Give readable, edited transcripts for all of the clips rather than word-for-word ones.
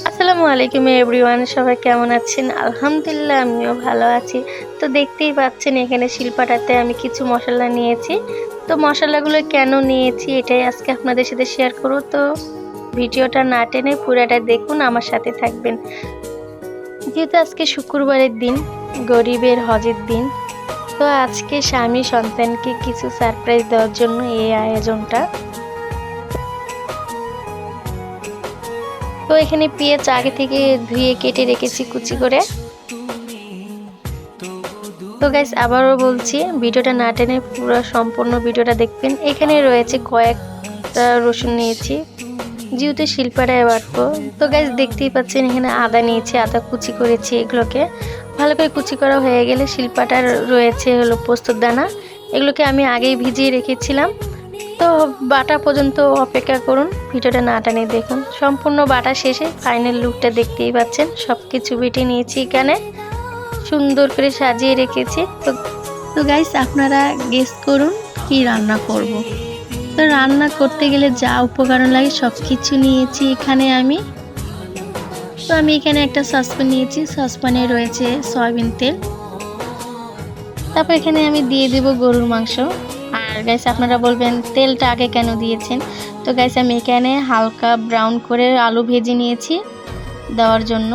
আসসালামু আলাইকুম এভরিওয়ান, সবাই কেমন আছেন? আলহামদুলিল্লাহ আমিও ভালো আছি। তো দেখতেই পাচ্ছেন এখানে শিলপাটাতে আমি কিছু মশলা নিয়েছি। তো মশলাগুলো কেন নিয়েছি এটাই আজকে আপনাদের সাথে শেয়ার করব। তো ভিডিওটা না টেনে পুরোটা দেখুন, আমার সাথে থাকবেন। যেহেতু আজকে শুক্রবারের দিন, গরিবের হজের দিন, তো আজকে স্বামী সন্তানকে কিছু সারপ্রাইজ দেওয়ার জন্য এই আয়োজনটা। তো এখানে পেঁয়াজ আগে থেকে ধুয়ে কেটে রেখেছি কুচি করে। তো গাইস আবারও বলছি, ভিডিওটা না টেনে পুরো সম্পূর্ণ ভিডিওটা দেখবেন। এখানে রয়েছে কয়েকটা রসুন নিয়েছি, যেহেতু শিলপাটায় বাটবো। তো গাইস দেখতেই পাচ্ছেন এখানে আদা নিয়েছি, আদা কুচি করেছি। এগুলোকে ভালো করে কুচি করা হয়ে গেলে শিলপাটার রয়েছে হলো পোস্তর দানা, এগুলোকে আমি আগেই ভিজিয়ে রেখেছিলাম। তো বাটা পর্যন্ত অপেক্ষা করুন, ভিডিওটা না টানে দেখুন। সম্পূর্ণ বাটা শেষে ফাইনাল লুকটা দেখতেই পাচ্ছেন। সব কিছু বেটে নিয়েছি, এখানে সুন্দর করে সাজিয়ে রেখেছি। তো গাইস আপনারা গেস করুন কি রান্না করব। তো রান্না করতে গেলে যা উপকরণ লাগে সব কিছু নিয়েছি এখানে আমি। তো আমি এখানে একটা সসপ্যান নিয়েছি, সসপ্যানে রয়েছে সয়াবিন তেল। তারপর এখানে আমি দিয়ে দেব গরুর মাংস। আর গাইস আপনারা বলবেন তেলটা আগে কেন দিয়েছেন। তো গাইস আমি এখানে হালকা ব্রাউন করে আলু ভেজে নিয়েছি দেওয়ার জন্য।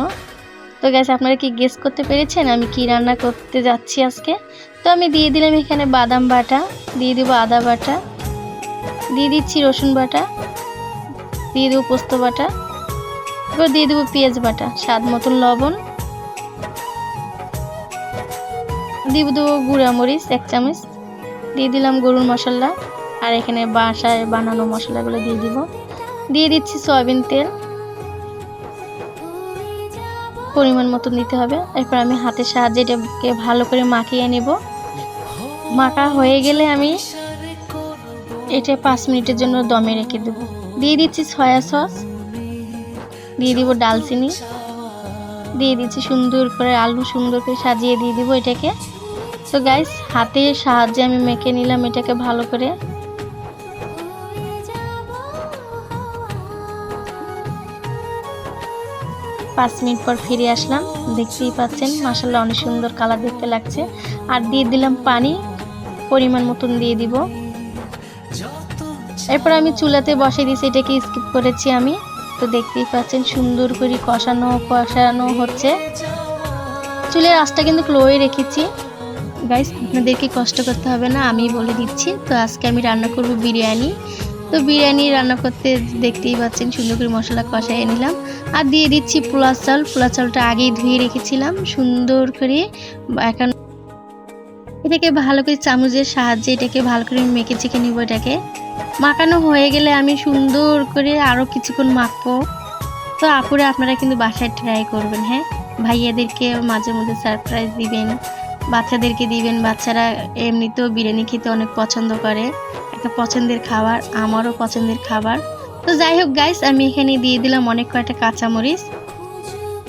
তো গাইস আপনারা কি গেস করতে পেরেছেন আমি কি রান্না করতে যাচ্ছি আজকে? তো আমি দিয়ে দিলাম এখানে বাদাম বাটা, দিয়ে দেবো আদা বাটা, দিয়ে দিচ্ছি রসুন বাটা, দিয়ে দেবো পোস্ত বাটা, এবার দিয়ে দেবো পেঁয়াজ বাটা, স্বাদ মতন লবণ, দিয়ে দেবো গুঁড়া মরিচ 1 চামচ, দিয়ে দিলাম গরুর মশলা, আর এখানে বাসায় বানানো মশলাগুলো দিয়ে দিব। দিয়ে দিচ্ছি সয়াবিন তেল, পরিমাণ মতন দিতে হবে। এরপর আমি হাতের সাহায্যে এটাকে ভালো করে মাখিয়ে নেব। মাখা হয়ে গেলে আমি এটা 5 মিনিটের জন্য দমে রেখে দেব। দিয়ে দিচ্ছি সয়া সস, দিয়ে দিব ডালচিনি, দিয়ে দিচ্ছি সুন্দর করে আলু সুন্দর করে সাজিয়ে দিয়ে দিব এটাকে। তো গাইস হাতের সাহায্যে আমি মেখে নিলাম এটাকে ভালো করে। পাঁচ মিনিট পর ফিরে আসলাম, দেখতেই পাচ্ছেন মাশাআল্লাহ অনেক সুন্দর কালার দেখতে লাগছে। আর দিয়ে দিলাম পানি, পরিমাণ মতন দিয়ে দিব। এরপর আমি চুলাতে বসিয়ে দিয়েছি, এটাকে স্কিপ করেছি আমি। তো দেখতেই পাচ্ছেন সুন্দর করে কষানো হচ্ছে। চুলের আঁচটা কিন্তু লোয়ে রেখেছি গাইস, আপনাদেরকে কষ্ট করতে হবে না, আমি বলে দিচ্ছি। তো আজকে আমি রান্না করব বিরিয়ানি। তো বিরিয়ানি রান্না করতে দেখতেই পাচ্ছেন সুন্দর করে মশলা কষাইয়ে নিলাম। আর দিয়ে দিচ্ছি পোলা চাল, পোলা চালটা আগেই ধুয়ে রেখেছিলাম সুন্দর করে। এখন এটাকে ভালো করে চামচের সাহায্যে এটাকে ভালো করে মেখে চেখে নিব। এটাকে মাখানো হয়ে গেলে আমি সুন্দর করে আরও কিছুক্ষণ মাখবো। তো আপুরে আপনারা কিন্তু বাসায় ট্রাই করবেন, হ্যাঁ, ভাইয়াদেরকে মাঝে মধ্যে সারপ্রাইজ দিবেন, বাচ্চাদেরকে দিবেন। বাচ্চারা এমনিতেও বিরিয়ানি খেতে অনেক পছন্দ করে, একটা পছন্দের খাবার, আমারও পছন্দের খাবার। তো যাই হোক গাইস আমি এখানে দিয়ে দিলাম অনেক কয়টা কাঁচামরিচ।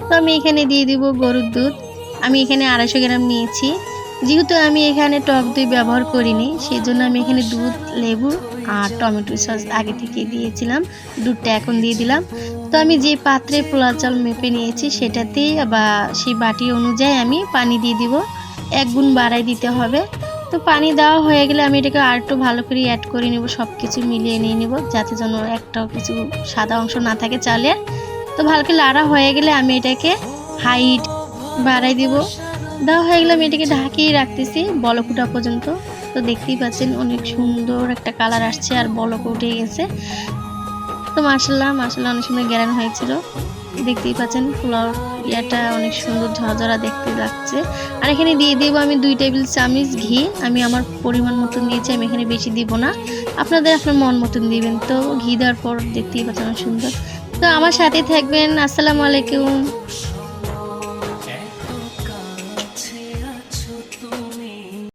তো আমি এখানে দিয়ে দিব গরুর দুধ, আমি এখানে 250 গ্রাম নিয়েছি। যেহেতু আমি এখানে টক দই ব্যবহার করিনি, সেই জন্য আমি এখানে দুধ, লেবু আর টমেটো সস আগে থেকে দিয়েছিলাম, দুধটা এখন দিয়ে দিলাম। তো আমি যে পাত্রে পোলাও চাল মেপে নিয়েছি সেটাতে বা সেই বাটি অনুযায়ী আমি পানি দিয়ে দিব, 1 গুণ বাড়াই দিতে হবে। তো পানি দেওয়া হয়ে গেলে আমি এটাকে আর একটু ভালো করে অ্যাড করে নেব, সব কিছু মিলিয়ে নিয়ে নেব যাতে যেন একটাও কিছু সাদা অংশ না থাকে চালের। তো ভালো করে লাড়া হয়ে গেলে আমি এটাকে হাইট বাড়াই দিব। দেওয়া হয়ে গেলে আমি এটাকে ঢাকিয়ে রাখতেছি বলক ওঠা পর্যন্ত। তো দেখতেই পাচ্ছেন অনেক সুন্দর একটা কালার আসছে আর বলক উঠে গেছে। তো মাশাআল্লাহ অনেক সুন্দর গ্যারান হয়েছিল। দেখতেই পাচ্ছেন পোলাও ইয়াটা অনেক সুন্দর ঝরঝরা দেখতে লাগছে। আর এখানে দিয়ে দেব আমি 2 টেবিল চামচ ঘি, আমি আমার পরিমাণ মতন দিয়েছি, আমি এখানে বেশি দিব না, আপনাদের আপনার মন মতন দিবেন। তো ঘি দেওয়ার পর দেখতেই পাচ্ছেন অনেক সুন্দর। তো আমার সাথে থাকবেন। আসসালামু আলাইকুম।